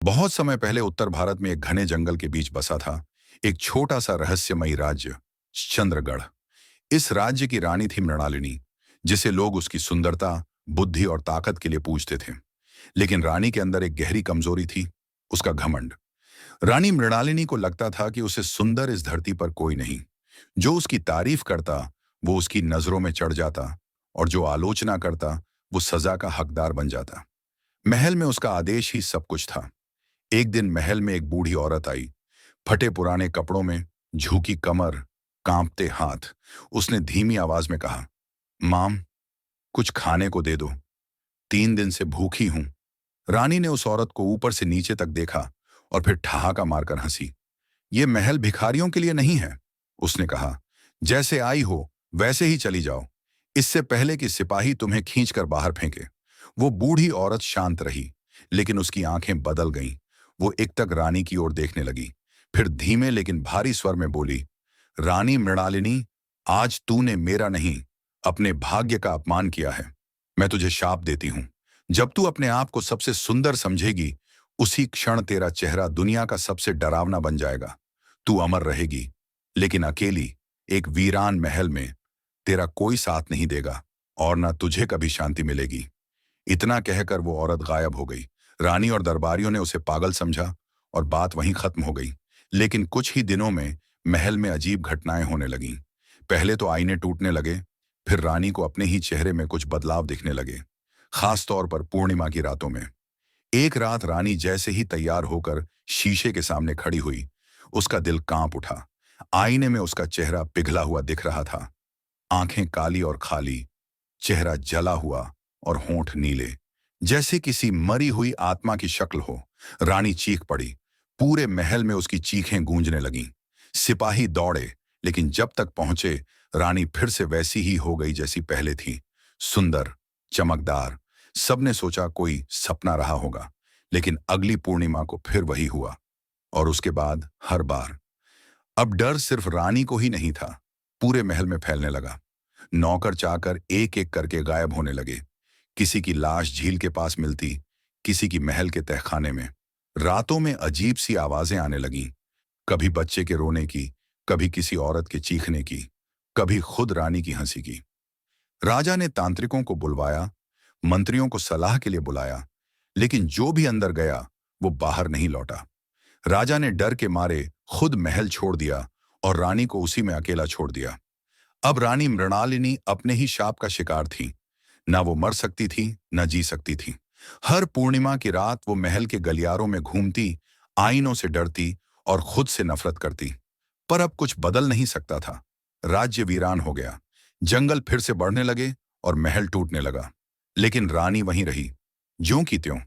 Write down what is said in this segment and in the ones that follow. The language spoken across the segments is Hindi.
बहुत समय पहले उत्तर भारत में एक घने जंगल के बीच बसा था एक छोटा सा रहस्यमयी राज्य, चंद्रगढ़। इस राज्य की रानी थी मृणालिनी, जिसे लोग उसकी सुंदरता, बुद्धि और ताकत के लिए पूजते थे। लेकिन रानी के अंदर एक गहरी कमजोरी थी, उसका घमंड। रानी मृणालिनी को लगता था कि उसे सुंदर इस धरती पर कोई नहीं। जो उसकी तारीफ करता वो उसकी नजरों में चढ़ जाता, और जो आलोचना करता वो सजा का हकदार बन जाता। महल में उसका आदेश ही सब कुछ था। एक दिन महल में एक बूढ़ी औरत आई, फटे पुराने कपड़ों में, झुकी कमर, कांपते हाथ। उसने धीमी आवाज में कहा, माम, कुछ खाने को दे दो, 3 दिन से भूखी हूं। रानी ने उस औरत को ऊपर से नीचे तक देखा और फिर ठहाका मारकर हंसी। ये महल भिखारियों के लिए नहीं है, उसने कहा। जैसे आई हो वैसे ही चली जाओ, इससे पहले कि सिपाही तुम्हें खींचकर बाहर फेंके। वो बूढ़ी औरत शांत रही, लेकिन उसकी आंखें बदल गईं। वो एकटक रानी की ओर देखने लगी, फिर धीमे लेकिन भारी स्वर में बोली, रानी मृणालिनी, आज तूने मेरा नहीं, अपने भाग्य का अपमान किया है। मैं तुझे शाप देती हूं। जब तू अपने आप को सबसे सुंदर समझेगी, उसी क्षण तेरा चेहरा दुनिया का सबसे डरावना बन जाएगा। तू अमर रहेगी, लेकिन अकेली, एक वीरान महल में। तेरा कोई साथ नहीं देगा, और ना तुझे कभी शांति मिलेगी। इतना कहकर वो औरत गायब हो गई। रानी और दरबारियों ने उसे पागल समझा और बात वहीं खत्म हो गई। लेकिन कुछ ही दिनों में महल में अजीब घटनाएं होने लगीं। पहले तो आईने टूटने लगे, फिर रानी को अपने ही चेहरे में कुछ बदलाव दिखने लगे, खास तौर पर पूर्णिमा की रातों में। एक रात रानी जैसे ही तैयार होकर शीशे के सामने खड़ी हुई, उसका दिल कांप उठा। आईने में उसका चेहरा पिघला हुआ दिख रहा था, आंखें काली और खाली, चेहरा जला हुआ और होंठ नीले, जैसे किसी मरी हुई आत्मा की शक्ल हो। रानी चीख पड़ी। पूरे महल में उसकी चीखें गूंजने लगीं। सिपाही दौड़े, लेकिन जब तक पहुंचे, रानी फिर से वैसी ही हो गई जैसी पहले थी, सुंदर, चमकदार। सबने सोचा कोई सपना रहा होगा, लेकिन अगली पूर्णिमा को फिर वही हुआ, और उसके बाद हर बार। अब डर सिर्फ रानी को ही नहीं था, पूरे महल में फैलने लगा। नौकर चाकर एक एक करके गायब होने लगे। किसी की लाश झील के पास मिलती, किसी की महल के तहखाने में। रातों में अजीब सी आवाजें आने लगीं, कभी बच्चे के रोने की, कभी किसी औरत के चीखने की, कभी खुद रानी की हंसी की। राजा ने तांत्रिकों को बुलवाया, मंत्रियों को सलाह के लिए बुलाया, लेकिन जो भी अंदर गया वो बाहर नहीं लौटा। राजा ने डर के मारे खुद महल छोड़ दिया और रानी को उसी में अकेला छोड़ दिया। अब रानी मृणालिनी अपने ही शाप का शिकार थी। ना वो मर सकती थी, न जी सकती थी। हर पूर्णिमा की रात वो महल के गलियारों में घूमती, आईनों से डरती और खुद से नफरत करती। पर अब कुछ बदल नहीं सकता था। राज्य वीरान हो गया, जंगल फिर से बढ़ने लगे और महल टूटने लगा। लेकिन रानी वहीं रही, ज्यों की त्यों।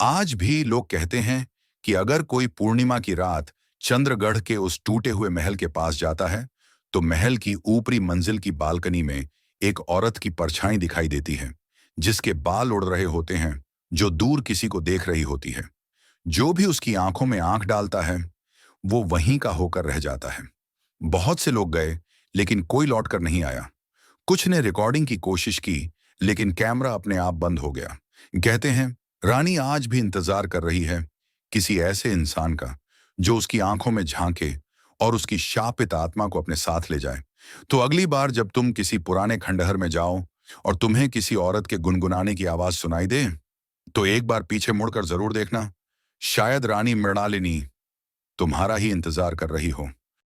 आज भी लोग कहते हैं कि अगर कोई पूर्णिमा की रात चंद्रगढ़ के उस टूटे हुए महल के पास जाता है, तो महल की ऊपरी मंजिल की बालकनी में एक औरत की परछाई दिखाई देती है, जिसके बाल उड़ रहे होते हैं, जो दूर किसी को देख रही होती है। जो भी उसकी आंखों में आंख डालता है, वो वहीं का होकर रह जाता है। बहुत से लोग गए, लेकिन कोई लौटकर नहीं आया। कुछ ने रिकॉर्डिंग की कोशिश की, लेकिन कैमरा अपने आप बंद हो गया। कहते हैं रानी आज भी इंतजार कर रही है, किसी ऐसे इंसान का जो उसकी आंखों में झांके और उसकी शापित आत्मा को अपने साथ ले जाए। तो अगली बार जब तुम किसी पुराने खंडहर में जाओ और तुम्हें किसी औरत के गुनगुनाने की आवाज सुनाई दे, तो एक बार पीछे मुड़कर जरूर देखना। शायद रानी मृणालिनी तुम्हारा ही इंतजार कर रही हो।